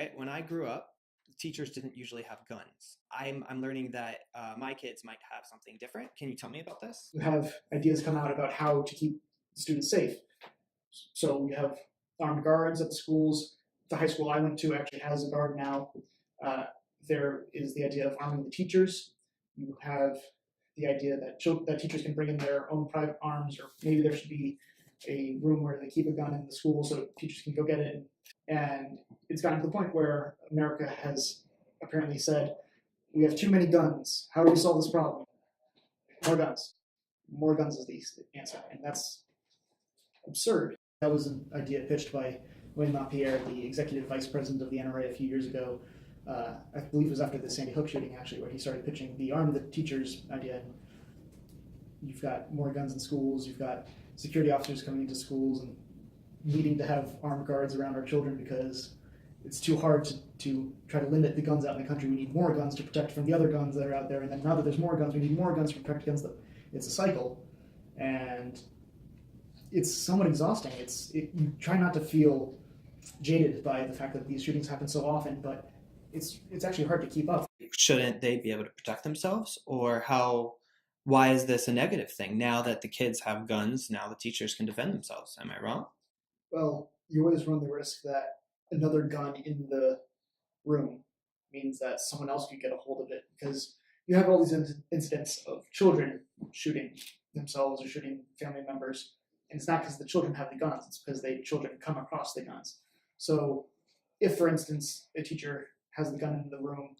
right? When I grew up, teachers didn't usually have guns. I'm learning that my kids might have something different. Can you tell me about this? You have ideas come out about how to keep students safe. So we have armed guards at the schools. The high school I went to actually has a guard now. Uh, there is the idea of arming the teachers. You have the idea that teachers can bring in their own private arms, or maybe there should be a room where they keep a gun in the school so teachers can go get it. And it's gotten to the point where America has apparently said, we have too many guns. How do we solve this problem? More guns. More guns is the answer. And that's absurd. That was an idea pitched by William LaPierre, the executive vice president of the NRA, a few years ago. I believe it was after the Sandy Hook shooting, actually, where he started pitching the arm the teachers idea. You've got more guns in schools. You've got security officers coming into schools and needing to have armed guards around our children because it's too hard to try to limit the guns out in the country. We need more guns to protect from the other guns that are out there. And then now that there's more guns, we need more guns to protect against them. It's a cycle. And it's somewhat exhausting. You try not to feel jaded by the fact that these shootings happen so often, but it's actually hard to keep up. Shouldn't they be able to protect themselves? Or why is this a negative thing? Now that the kids have guns, now the teachers can defend themselves. Am I wrong? Well, you always run the risk that another gun in the room means that someone else could get a hold of it, because you have all these incidents of children shooting themselves or shooting family members. And it's not because the children have the guns, it's because the children come across the guns. So if, for instance, a teacher has the gun in the room,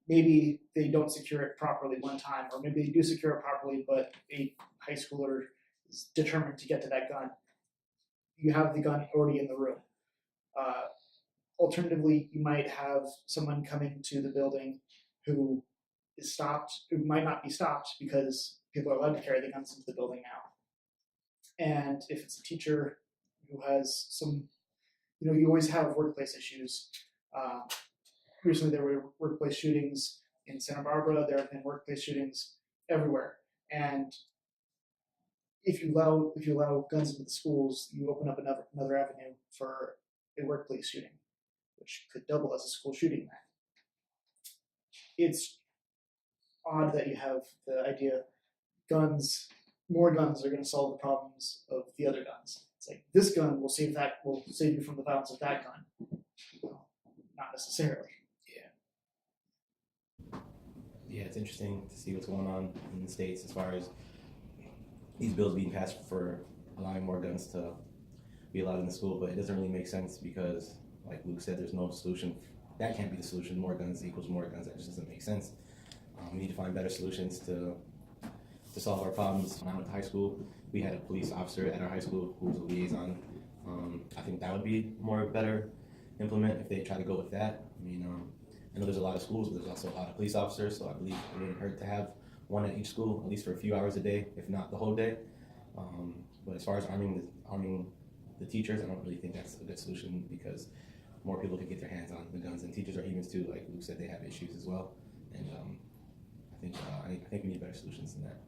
maybe they don't secure it properly one time, or maybe they do secure it properly, but a high schooler is determined to get to that gun. You have the gun already in the room. Alternatively, you might have someone coming to the building who might not be stopped because people are allowed to carry the guns into the building now. And if it's a teacher who has you always have workplace issues. Recently there were workplace shootings in Santa Barbara. There have been workplace shootings everywhere. And if you allow guns into the schools, you open up another avenue for a workplace shooting, which could double as a school shooting event. It's odd that you have the idea more guns are going to solve the problems of the other guns. It's like, this gun will save you from the violence of that gun. Well, not necessarily. Yeah, it's interesting to see what's going on in the States as far as these bills being passed for allowing more guns to be allowed in the school, but it doesn't really make sense because, like Luke said, there's no solution. That can't be the solution. More guns equals more guns. That just doesn't make sense. We need to find better solutions to solve our problems. When I went to high school, we had a police officer at our high school who was a liaison. I think that would be better implement if they try to go with that. I know there's a lot of schools, but there's also a lot of police officers, so I believe it wouldn't hurt to have one at each school, at least for a few hours a day, if not the whole day. But as far as arming the teachers, I don't really think that's a good solution because more people could get their hands on the guns, and teachers are humans too. Like Luke said, they have issues as well, and I think we need better solutions than that.